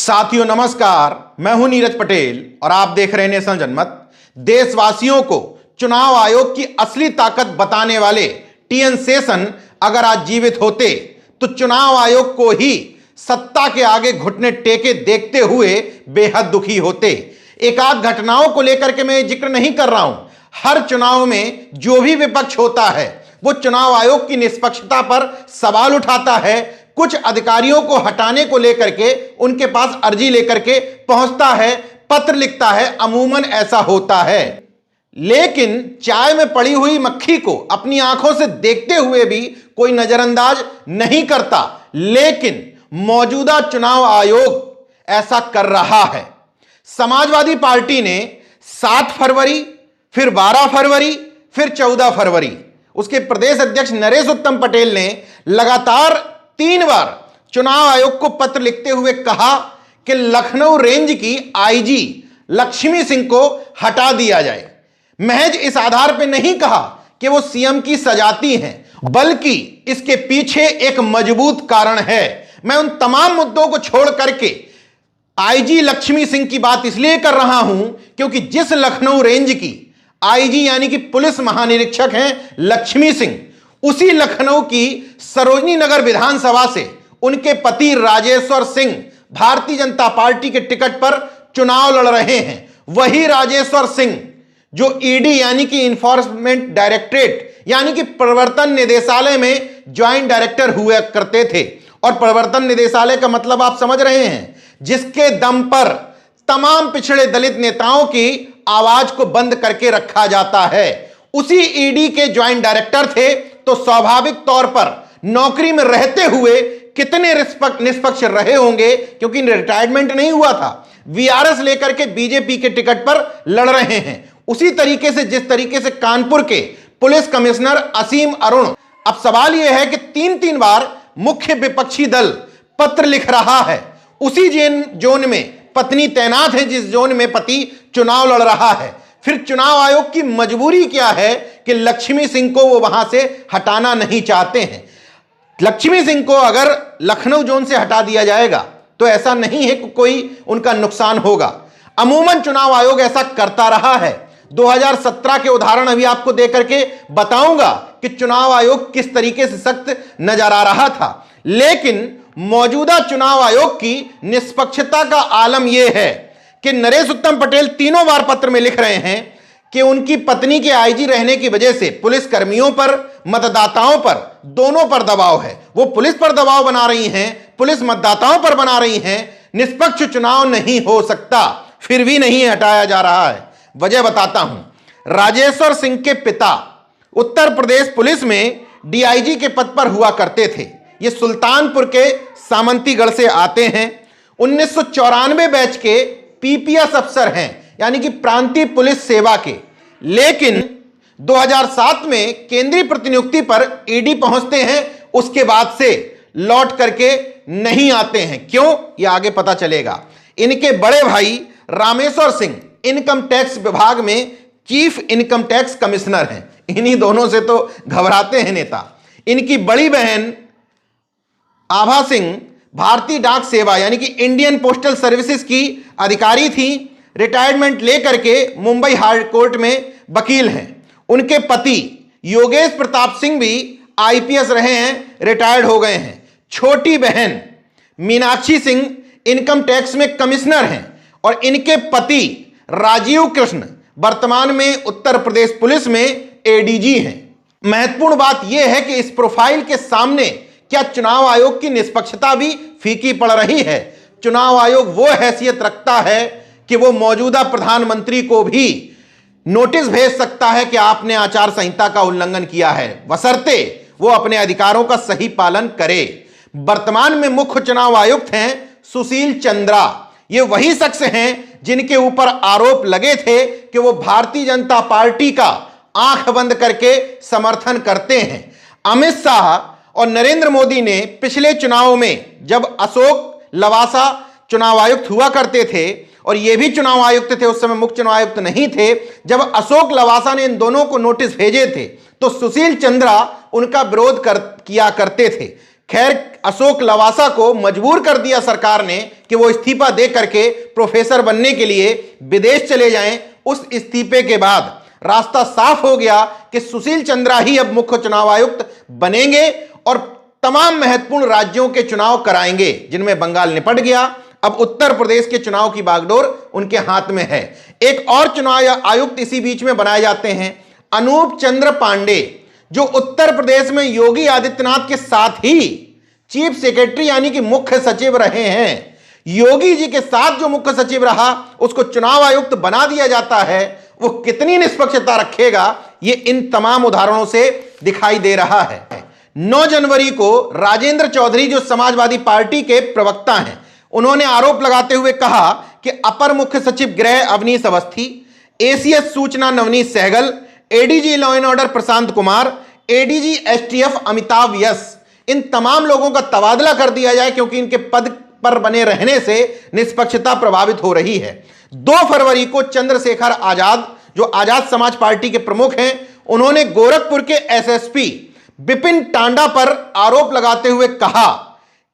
साथियों नमस्कार, मैं हूं नीरज पटेल और आप देख रहे हैं नेशनल जनमत। देशवासियों को चुनाव आयोग की असली ताकत बताने वाले टीएन शेषन अगर आज जीवित होते तो चुनाव आयोग को ही सत्ता के आगे घुटने टेके देखते हुए बेहद दुखी होते। एक आध घटनाओं को लेकर के मैं जिक्र नहीं कर रहा हूं। हर चुनाव में जो भी विपक्ष होता है वो चुनाव आयोग की निष्पक्षता पर सवाल उठाता है, कुछ अधिकारियों को हटाने को लेकर के उनके पास अर्जी लेकर के पहुंचता है, पत्र लिखता है। अमूमन ऐसा होता है, लेकिन चाय में पड़ी हुई मक्खी को अपनी आंखों से देखते हुए भी कोई नजरअंदाज नहीं करता। लेकिन मौजूदा चुनाव आयोग ऐसा कर रहा है। समाजवादी पार्टी ने 7 फरवरी, फिर 12 फरवरी, फिर 14 फरवरी उसके प्रदेश अध्यक्ष नरेश उत्तम पटेल ने लगातार 3 बार चुनाव आयोग को पत्र लिखते हुए कहा कि लखनऊ रेंज की आईजी लक्ष्मी सिंह को हटा दिया जाए। महज इस आधार पर नहीं कहा कि वो सीएम की सजाती हैं, बल्कि इसके पीछे एक मजबूत कारण है। मैं उन तमाम मुद्दों को छोड़ करके आईजी लक्ष्मी सिंह की बात इसलिए कर रहा हूं क्योंकि जिस लखनऊ रेंज की आईजी यानी कि पुलिस महानिरीक्षक हैं लक्ष्मी सिंह, उसी लखनऊ की सरोजनी नगर विधानसभा से उनके पति राजेश्वर सिंह भारतीय जनता पार्टी के टिकट पर चुनाव लड़ रहे हैं। वही राजेश्वर सिंह जो ईडी यानी कि इन्फोर्समेंट डायरेक्टरेट यानी कि प्रवर्तन निदेशालय में ज्वाइंट डायरेक्टर हुआ करते थे। और प्रवर्तन निदेशालय का मतलब आप समझ रहे हैं, जिसके दम पर तमाम पिछड़े दलित नेताओं की आवाज को बंद करके रखा जाता है। उसी ईडी के ज्वाइंट डायरेक्टर थे, तो स्वाभाविक तौर पर नौकरी में रहते हुए कितने निष्पक्ष रहे होंगे, क्योंकि रिटायरमेंट नहीं हुआ था। वीआरएस लेकर के बीजेपी के टिकट पर लड़ रहे हैं। उसी तरीके से जिस तरीके से कानपुर के पुलिस कमिश्नर असीम अरुण, अब सवाल यह है कि 3 बार मुख्य विपक्षी दल पत्र लिख रहा है। उसी जोन में पत्नी तैनात है जिस जोन में पति चुनाव लड़ रहा है। फिर चुनाव आयोग की मजबूरी क्या है कि लक्ष्मी सिंह को वो वहां से हटाना नहीं चाहते हैं। लक्ष्मी सिंह को अगर लखनऊ जोन से हटा दिया जाएगा तो ऐसा नहीं है कि कोई उनका नुकसान होगा। अमूमन चुनाव आयोग ऐसा करता रहा है। 2017 के उदाहरण अभी आपको देकर के बताऊंगा कि चुनाव आयोग किस तरीके से सख्त नजर आ रहा था। लेकिन मौजूदा चुनाव आयोग की निष्पक्षता का आलम यह है कि नरेश उत्तम पटेल 3 बार पत्र में लिख रहे हैं कि उनकी पत्नी के आईजी रहने की वजह से पुलिस कर्मियों पर, मतदाताओं पर, दोनों पर दबाव है। वो पुलिस पर दबाव बना रही हैं, पुलिस मतदाताओं पर बना रही हैं। निष्पक्ष चुनाव नहीं हो सकता, फिर भी नहीं हटाया जा रहा है। वजह बताता हूं। राजेश्वर सिंह के पिता उत्तर प्रदेश पुलिस में डीआईजी के पद पर हुआ करते थे। ये सुल्तानपुर के सामंतीगढ़ से आते हैं। 1994 बैच के पीपीएस अफसर हैं, यानी कि प्रांतीय पुलिस सेवा के। लेकिन 2007 में केंद्रीय प्रतिनियुक्ति पर ईडी पहुंचते हैं, उसके बाद से लौट करके नहीं आते हैं। क्यों, यह आगे पता चलेगा। इनके बड़े भाई रामेश्वर सिंह इनकम टैक्स विभाग में चीफ इनकम टैक्स कमिश्नर हैं। इन्हीं दोनों से तो घबराते हैं नेता। इनकी बड़ी बहन आभा सिंह भारतीय डाक सेवा यानी कि इंडियन पोस्टल सर्विसेज की अधिकारी थी। रिटायरमेंट लेकर के मुंबई हाई कोर्ट में वकील हैं। उनके पति योगेश प्रताप सिंह भी आईपीएस रहे हैं, रिटायर्ड हो गए हैं। छोटी बहन मीनाक्षी सिंह इनकम टैक्स में कमिश्नर हैं और इनके पति राजीव कृष्ण वर्तमान में उत्तर प्रदेश पुलिस में एडीजी हैं। महत्वपूर्ण बात यह है कि इस प्रोफाइल के सामने क्या चुनाव आयोग की निष्पक्षता भी फीकी पड़ रही है। चुनाव आयोग वो हैसियत रखता है कि वो मौजूदा प्रधानमंत्री को भी नोटिस भेज सकता है कि आपने आचार संहिता का उल्लंघन किया है, बशर्ते वो अपने अधिकारों का सही पालन करे। वर्तमान में मुख्य चुनाव आयुक्त हैं सुशील चंद्रा। ये वही शख्स हैं जिनके ऊपर आरोप लगे थे कि वो भारतीय जनता पार्टी का आंख बंद करके समर्थन करते हैं। अमित शाह और नरेंद्र मोदी ने पिछले चुनाव में, जब अशोक लवासा चुनाव आयुक्त हुआ करते थे और ये भी चुनाव आयुक्त थे, उस समय मुख्य चुनाव आयुक्त नहीं थे, जब अशोक लवासा ने इन दोनों को नोटिस भेजे थे तो सुशील चंद्रा उनका विरोध किया करते थे। खैर, अशोक लवासा को मजबूर कर दिया सरकार ने कि वो इस्तीफा दे करके प्रोफेसर बनने के लिए विदेश चले जाएं। उस इस्तीफे के बाद रास्ता साफ हो गया कि सुशील चंद्रा ही अब मुख्य चुनाव आयुक्त बनेंगे और तमाम महत्वपूर्ण राज्यों के चुनाव कराएंगे, जिनमें बंगाल निपट गया। अब उत्तर प्रदेश के चुनाव की बागडोर उनके हाथ में है। एक और चुनाव आयुक्त इसी बीच में बनाए जाते हैं, अनूप चंद्र पांडे, जो उत्तर प्रदेश में योगी आदित्यनाथ के साथ ही चीफ सेक्रेटरी यानी कि मुख्य सचिव रहे हैं। योगी जी के साथ जो मुख्य सचिव रहा उसको चुनाव आयुक्त बना दिया जाता है। वो कितनी निष्पक्षता रखेगा, ये इन तमाम उदाहरणों से दिखाई दे रहा है। 9 जनवरी को राजेंद्र चौधरी, जो समाजवादी पार्टी के प्रवक्ता हैं, उन्होंने आरोप लगाते हुए कहा कि अपर मुख्य सचिव गृह अवनीश अवस्थी, एसीएस सूचना Navneet Sehgal, ADG law and order Prashant Kumar, ADG STF Amitabh Yash, इन तमाम लोगों का तबादला कर दिया जाए, क्योंकि इनके पद पर बने रहने से निष्पक्षता प्रभावित हो रही है। 2 फरवरी को चंद्रशेखर आजाद, जो आजाद समाज पार्टी के प्रमुख हैं, उन्होंने गोरखपुर के एसएसपी विपिन टांडा पर आरोप लगाते हुए कहा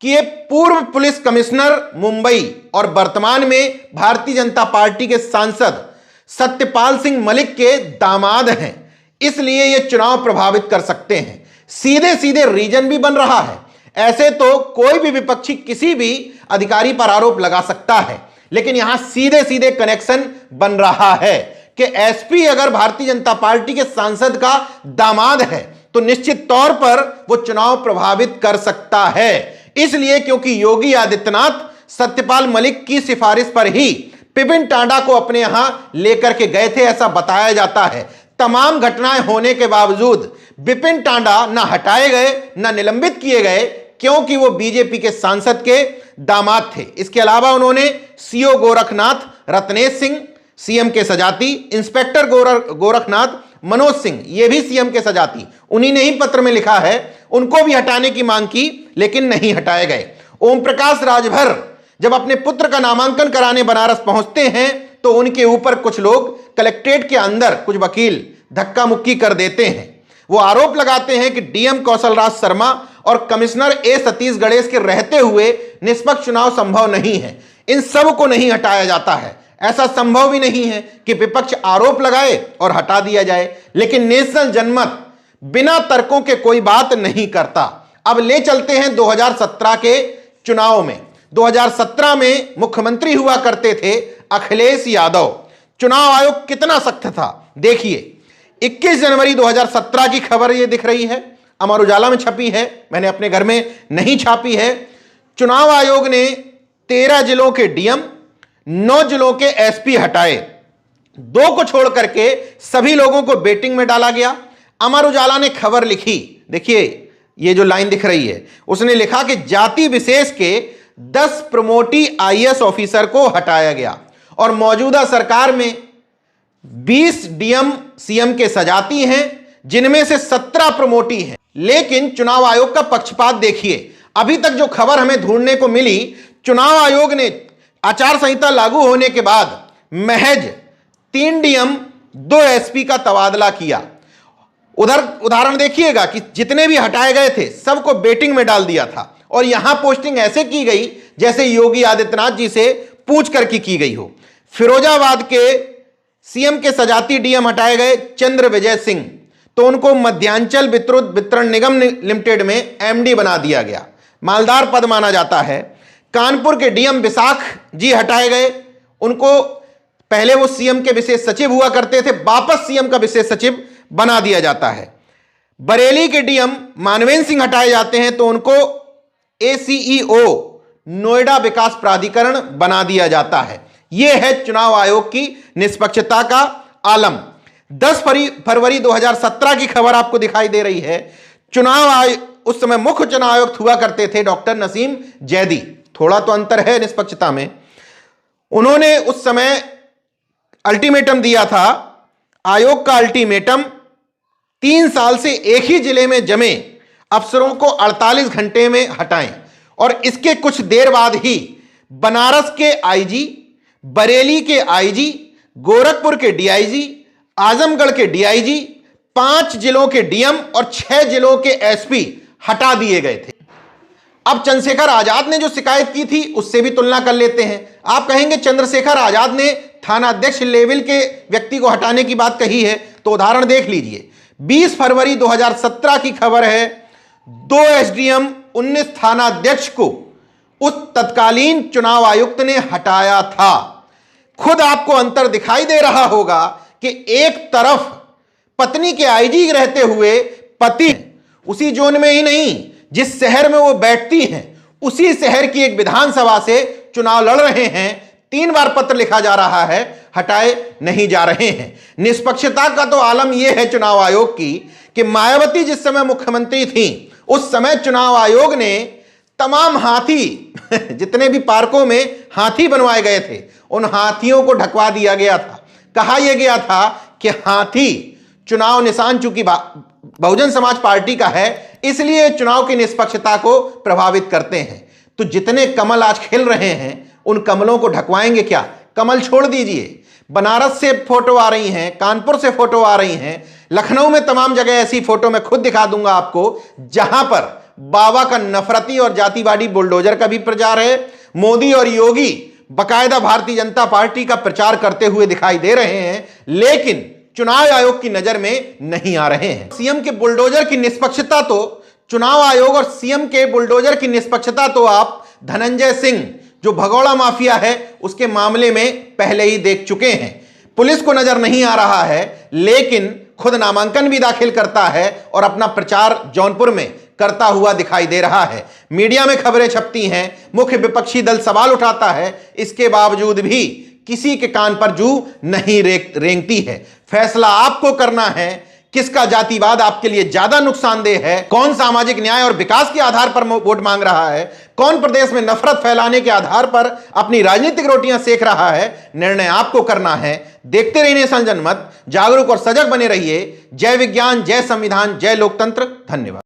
कि ये पूर्व पुलिस कमिश्नर मुंबई और वर्तमान में भारतीय जनता पार्टी के सांसद सत्यपाल सिंह मलिक के दामाद हैं, इसलिए ये चुनाव प्रभावित कर सकते हैं। सीधे सीधे रीजन भी बन रहा है। ऐसे तो कोई भी विपक्षी किसी भी अधिकारी पर आरोप लगा सकता है, लेकिन यहां सीधे सीधे कनेक्शन बन रहा है कि एसपी अगर भारतीय जनता पार्टी के सांसद का दामाद है तो निश्चित तौर पर वो चुनाव प्रभावित कर सकता है। इसलिए क्योंकि योगी आदित्यनाथ सत्यपाल मलिक की सिफारिश पर ही विपिन टांडा को अपने यहां लेकर के गए थे, ऐसा बताया जाता है। तमाम घटनाएं होने के बावजूद विपिन टांडा न हटाए गए न निलंबित किए गए, क्योंकि वो बीजेपी के सांसद के दामाद थे। इसके अलावा उन्होंने सीओ गोरखनाथ रत्नेश सिंह, सीएम के सजाती, इंस्पेक्टर गोरखनाथ मनोज सिंह, ये भी सीएम के सजाती, उन्हीं ने ही पत्र में लिखा है, उनको भी हटाने की मांग की, लेकिन नहीं हटाए गए। ओम प्रकाश राजभर जब अपने पुत्र का नामांकन कराने बनारस पहुंचते हैं तो उनके ऊपर कुछ लोग कलेक्ट्रेट के अंदर, कुछ वकील धक्का मुक्की कर देते हैं। वो आरोप लगाते हैं कि डीएम कौशल राज शर्मा और कमिश्नर ए सतीश गणेश के रहते हुए निष्पक्ष चुनाव संभव नहीं है। इन सब को नहीं हटाया जाता है। ऐसा संभव भी नहीं है कि विपक्ष आरोप लगाए और हटा दिया जाए, लेकिन नेशनल जनमत बिना तर्कों के कोई बात नहीं करता। अब ले चलते हैं 2017 के चुनाव में। 2017 में मुख्यमंत्री हुआ करते थे अखिलेश यादव। चुनाव आयोग कितना सख्त था, देखिए। 21 जनवरी 2017 की खबर ये दिख रही है, अमर उजाला में छपी है, मैंने अपने घर में नहीं छापी है। चुनाव आयोग ने 13 जिलों के डीएम, 9 जिलों के एसपी हटाए, 2 को छोड़ करके सभी लोगों को बेटिंग में डाला गया। अमर उजाला ने खबर लिखी, देखिए ये जो लाइन दिख रही है, उसने लिखा कि जाति विशेष के 10 प्रमोटी आईएएस ऑफिसर को हटाया गया और मौजूदा सरकार में 20 डीएम सीएम के सजाती हैं, जिनमें से 17 प्रमोटी हैं। लेकिन चुनाव आयोग का पक्षपात देखिए। अभी तक जो खबर हमें ढूंढने को मिली, चुनाव आयोग ने आचार संहिता लागू होने के बाद महज 3 डीएम 2 एसपी का तबादला किया। उधर उदाहरण देखिएगा कि जितने भी हटाए गए थे सबको बेटिंग में डाल दिया था और यहां पोस्टिंग ऐसे की गई जैसे योगी आदित्यनाथ जी से पूछ करके की गई हो। फिरोजाबाद के सीएम के सजाती डीएम हटाए गए चंद्र विजय सिंह, तो उनको मध्यांचल विद्युत वितरण निगम लिमिटेड में एमडी बना दिया गया, मालदार पद माना जाता है। कानपुर के डीएम विशाख जी हटाए गए, उनको पहले वो सीएम के विशेष सचिव हुआ करते थे, वापस सीएम का विशेष सचिव बना दिया जाता है। बरेली के डीएम मानवेंद्र सिंह हटाए जाते हैं, तो उनको एसीईओ नोएडा विकास प्राधिकरण बना दिया जाता है। यह है चुनाव आयोग की निष्पक्षता का आलम। 10 फरवरी 2017 की खबर आपको दिखाई दे रही है। चुनाव आयोग, उस समय मुख्य चुनाव आयुक्त हुआ करते थे डॉक्टर नसीम जैदी, थोड़ा तो अंतर है निष्पक्षता में। उन्होंने उस समय अल्टीमेटम दिया था, आयोग का अल्टीमेटम 3 साल से एक ही जिले में जमे अफसरों को 48 घंटे में हटाएं। और इसके कुछ देर बाद ही बनारस के आईजी, बरेली के आईजी, गोरखपुर के डीआईजी, आजमगढ़ के डीआईजी, 5 जिलों के डीएम और 6 जिलों के एसपी हटा दिए गए थे। अब चंद्रशेखर आजाद ने जो शिकायत की थी उससे भी तुलना कर लेते हैं। आप कहेंगे चंद्रशेखर आजाद ने थाना अध्यक्ष लेवल के व्यक्ति को हटाने की बात कही है, तो उदाहरण देख लीजिए। 20 फरवरी 2017 की खबर है, 2 एसडीएम 19 थाना अध्यक्ष को उस तत्कालीन चुनाव आयुक्त ने हटाया था। खुद आपको अंतर दिखाई दे रहा होगा कि एक तरफ पत्नी के आईजी रहते हुए पति उसी जोन में ही नहीं, जिस शहर में वो बैठती हैं उसी शहर की एक विधानसभा से चुनाव लड़ रहे हैं। 3 बार पत्र लिखा जा रहा है, हटाए नहीं जा रहे हैं। निष्पक्षता का तो आलम यह है चुनाव आयोग की कि मायावती जिस समय मुख्यमंत्री थी उस समय चुनाव आयोग ने तमाम हाथी जितने भी पार्कों में हाथी बनवाए गए थे उन हाथियों को ढकवा दिया गया था। कहा यह गया था कि हाथी चुनाव निशान चूंकि बहुजन समाज पार्टी का है इसलिए चुनाव की निष्पक्षता को प्रभावित करते हैं। तो जितने कमल आज खिल रहे हैं उन कमलों को ढकवाएंगे क्या? कमल छोड़ दीजिए, बनारस से फोटो आ रही हैं, कानपुर से फोटो आ रही हैं, लखनऊ में तमाम जगह ऐसी फोटो मैं खुद दिखा दूंगा आपको जहां पर बाबा का नफरती और जातिवादी बुलडोजर का भी प्रचार है। मोदी और योगी बकायदा भारतीय जनता पार्टी का प्रचार करते हुए दिखाई दे रहे हैं, लेकिन चुनाव आयोग की नजर में नहीं आ रहे हैं। सीएम के बुलडोजर की निष्पक्षता तो चुनाव आयोग और सीएम के बुलडोजर की निष्पक्षता तो आप धनंजय सिंह जो भगोड़ा माफिया है उसके मामले में पहले ही देख चुके हैं। पुलिस को नजर नहीं आ रहा है, लेकिन खुद नामांकन भी दाखिल करता है और अपना प्रचार जौनपुर में करता हुआ दिखाई दे रहा है। मीडिया में खबरें छपती हैं, मुख्य विपक्षी दल सवाल उठाता है, इसके बावजूद भी किसी के कान पर जू नहीं रेंगती है। फैसला आपको करना है, किसका जातिवाद आपके लिए ज्यादा नुकसानदेह है, कौन सामाजिक न्याय और विकास के आधार पर वोट मांग रहा है, कौन प्रदेश में नफरत फैलाने के आधार पर अपनी राजनीतिक रोटियां सेक रहा है। निर्णय आपको करना है। देखते रहिए नेशन जनमत, जागरूक और सजग बने रहिए। जय विज्ञान, जय संविधान, जय लोकतंत्र। धन्यवाद।